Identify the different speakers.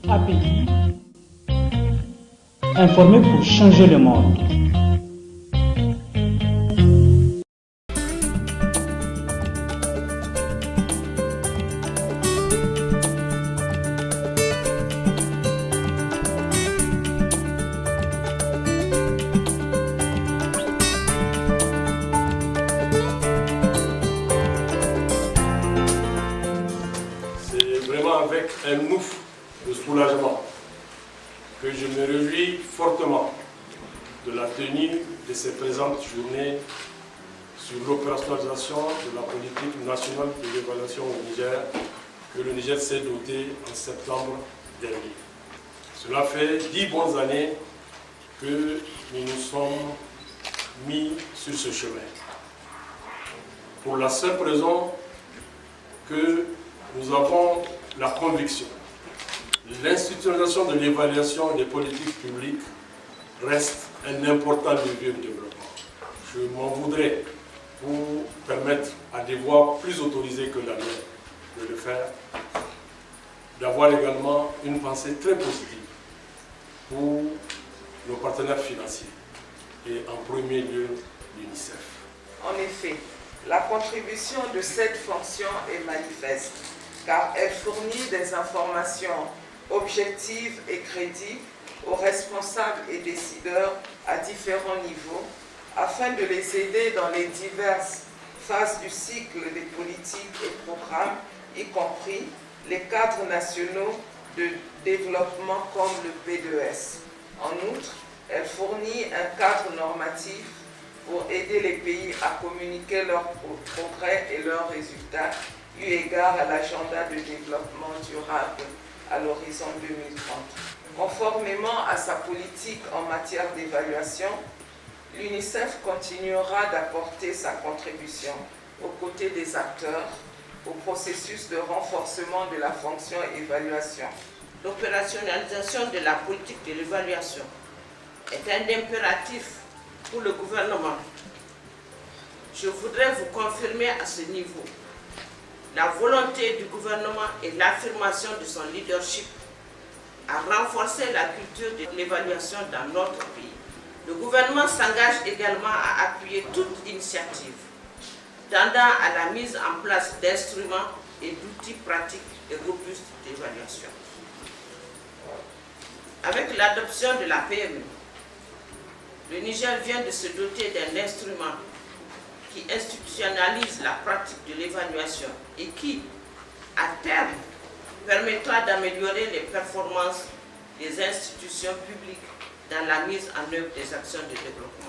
Speaker 1: API, informer pour changer le monde.
Speaker 2: Avec un ouf de soulagement que je me réjouis fortement de la tenue de cette présente journée sur l'opérationnalisation de la politique nationale de l'évaluation au Niger que le Niger s'est doté en septembre dernier. Cela fait 10 bonnes années que nous nous sommes mis sur ce chemin. Pour la simple raison que nous avons la conviction. L'institutionnalisation de l'évaluation des politiques publiques reste un important levier de développement. Je m'en voudrais pour permettre à des voix plus autorisées que la mienne de le faire, d'avoir également une pensée très positive pour nos partenaires financiers et en premier lieu l'UNICEF.
Speaker 3: En effet, la contribution de cette fonction est manifeste, car elle fournit des informations objectives et crédibles aux responsables et décideurs à différents niveaux, afin de les aider dans les diverses phases du cycle des politiques et programmes, y compris les cadres nationaux de développement comme le P2S. En outre, elle fournit un cadre normatif pour aider les pays à communiquer leurs progrès et leurs résultats, eu égard à l'agenda de développement durable à l'horizon 2030. Conformément à sa politique en matière d'évaluation, l'UNICEF continuera d'apporter sa contribution aux côtés des acteurs au processus de renforcement de la fonction évaluation.
Speaker 4: L'opérationnalisation de la politique de l'évaluation est un impératif pour le gouvernement. Je voudrais vous confirmer à ce niveau la volonté du gouvernement et l'affirmation de son leadership à renforcer la culture de l'évaluation dans notre pays. Le gouvernement s'engage également à appuyer toute initiative tendant à la mise en place d'instruments et d'outils pratiques et robustes d'évaluation. Avec l'adoption de la PME, le Niger vient de se doter d'un instrument qui institutionnalise la pratique de l'évaluation et qui, à terme, permettra d'améliorer les performances des institutions publiques dans la mise en œuvre des actions de développement.